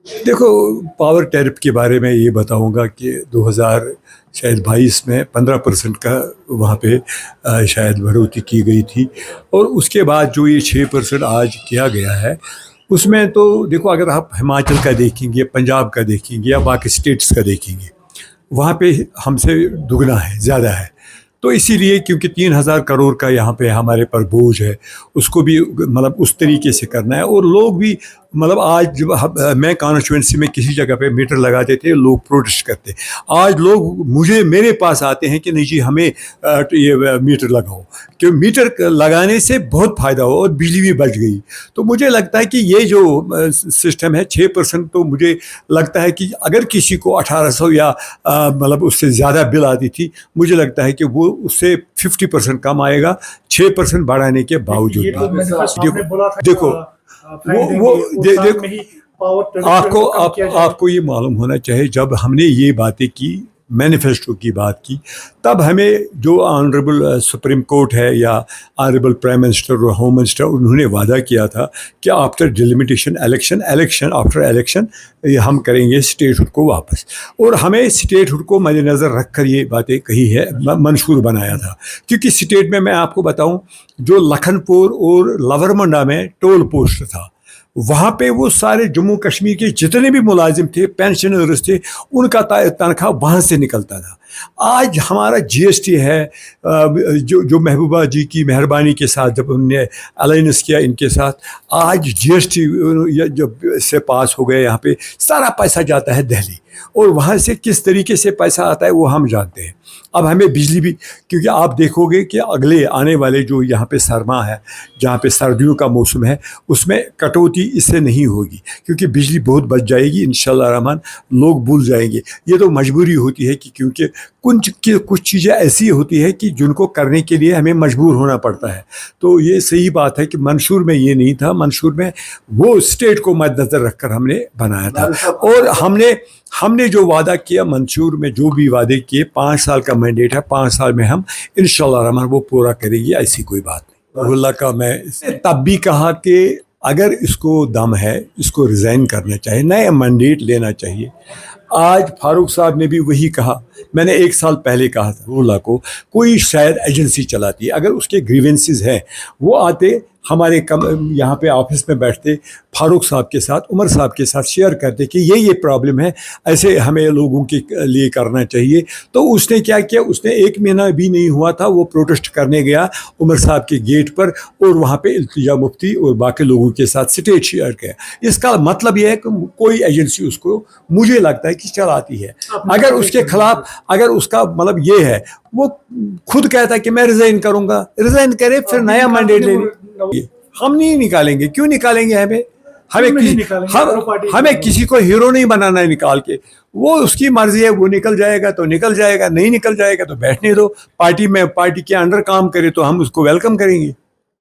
دیکھو، power tariff کے بارے میں یہ بتاؤں گا کہ 2022 میں 15% کا وہاں پہ شاید بڑھوتری کی گئی تھی، اور اس کے بعد جو یہ 6% آج کیا گیا ہے، اس میں تو دیکھو، اگر آپ ہماچل کا دیکھیں گے، پنجاب کا دیکھیں گے یا باقی اسٹیٹس کا دیکھیں گے، وہاں پہ ہم سے دگنا ہے، زیادہ ہے. تو اسی لیے کیونکہ 3,000 کروڑ کا یہاں پہ ہمارے پر بوجھ ہے، اس کو بھی مطلب اس طریقے سے کرنا ہے. اور لوگ بھی مطلب آج جب میں کانسٹیچوئنسی میں کسی جگہ پہ میٹر لگاتے تھے، لوگ پروٹیسٹ کرتے. آج لوگ میرے پاس آتے ہیں کہ نہیں جی ہمیں یہ میٹر لگاؤ، کہ میٹر لگانے سے بہت فائدہ ہو اور بجلی بھی بچ گئی. تو مجھے لگتا ہے کہ یہ جو سسٹم ہے 6%، تو مجھے لگتا ہے کہ اگر کسی کو 1,800 یا مطلب اس سے زیادہ بل آتی تھی، مجھے لگتا ہے کہ وہ اس سے 50% کم آئے گا 6% بڑھانے کے باوجود. دیکھو آپ کو یہ معلوم ہونا چاہیے، جب ہم نے یہ باتیں کی، مینیفیسٹو کی بات کی، تب ہمیں جو آنریبل سپریم کورٹ ہے یا آنریبل پرائم منسٹر اور ہوم منسٹر، انہوں نے وعدہ کیا تھا کہ after delimitation election after election ہم کریں گے اسٹیٹ ہوڈ کو واپس. اور ہمیں اسٹیٹ ہوڈ کو مد نظر رکھ کر یہ باتیں کہی ہے، منشور بنایا تھا. کیونکہ اسٹیٹ میں آپ کو بتاؤں، جو لکھن پور اور لور منڈا میں ٹول پوسٹ تھا، وہاں پہ وہ سارے جموں کشمیر کے جتنے بھی ملازم تھے، پینشنرز تھے، ان کا تنخواہ وہاں سے نکلتا تھا. آج ہمارا جی ایس ٹی ہے، جو محبوبہ جی کی مہربانی کے ساتھ جب ہم نے الائنس کیا ان کے ساتھ، آج جی ایس ٹی جب سے پاس ہو گئے، یہاں پہ سارا پیسہ جاتا ہے دہلی، اور وہاں سے کس طریقے سے پیسہ آتا ہے وہ ہم جانتے ہیں. اب ہمیں بجلی بھی، کیونکہ آپ دیکھو گے کہ اگلے آنے والے جو یہاں پہ سرما ہے، جہاں پہ سردیوں کا موسم ہے، اس میں کٹوتی اس سے نہیں ہوگی، کیونکہ بجلی بہت بچ جائے گی انشاءاللہ الرحمن. لوگ بھول جائیں گے. یہ تو مجبوری ہوتی ہے کہ کیونکہ کچھ چیزیں ایسی ہوتی ہے کہ جن کو کرنے کے لیے ہمیں مجبور ہونا پڑتا ہے. تو یہ صحیح بات ہے کہ منشور میں یہ نہیں تھا، منشور میں وہ اسٹیٹ کو مد نظر رکھ کر ہم نے بنایا تھا. اور ہم نے جو وعدہ کیا، منشور میں جو بھی وعدے کیے، 5 سال کا مینڈیٹ ہے، 5 سال میں ہم انشاءاللہ الرحمن وہ پورا کریں گے، ایسی کوئی بات نہیں. اللہ کا میں تب بھی کہا کہ اگر اس کو دم ہے، اس کو ریزائن کرنا چاہیے، نیا مینڈیٹ لینا چاہیے. آج فاروق صاحب نے بھی وہی کہا. میں نے 1 سال پہلے کہا تھا اللہ کو، کوئی شاید ایجنسی چلاتی ہے، اگر اس کے گریونسز ہیں، وہ آتے ہمارے یہاں پہ آفس میں بیٹھتے، فاروق صاحب کے ساتھ، عمر صاحب کے ساتھ شیئر کرتے کہ یہ پرابلم ہے، ایسے ہمیں لوگوں کے لیے کرنا چاہیے. تو اس نے کیا کیا، اس نے 1 مہینہ بھی نہیں ہوا تھا، وہ پروٹیسٹ کرنے گیا عمر صاحب کے گیٹ پر، اور وہاں پہ التجا مفتی اور باقی لوگوں کے ساتھ اسٹیج شیئر کیا. اس کا مطلب یہ ہے کہ کوئی ایجنسی اس کو مجھے لگتا ہے کہ چلاتی ہے. اگر اس کے خلاف، اگر اس کا مطلب یہ ہے، وہ خود کہتا ہے کہ میں ریزائن کروں گا، ریزائن کرے، پھر نیا مینڈیٹ لے. ہم نہیں نکالیں گے. کیوں نکالیں گے؟ ہمیں کسی کو ہیرو نہیں بنانا ہے نکال کے. وہ اس کی مرضی ہے، وہ نکل جائے گا تو نکل جائے گا، نہیں نکل جائے گا تو بیٹھنے دو. پارٹی کے انڈر کام کرے تو ہم اس کو ویلکم کریں گے.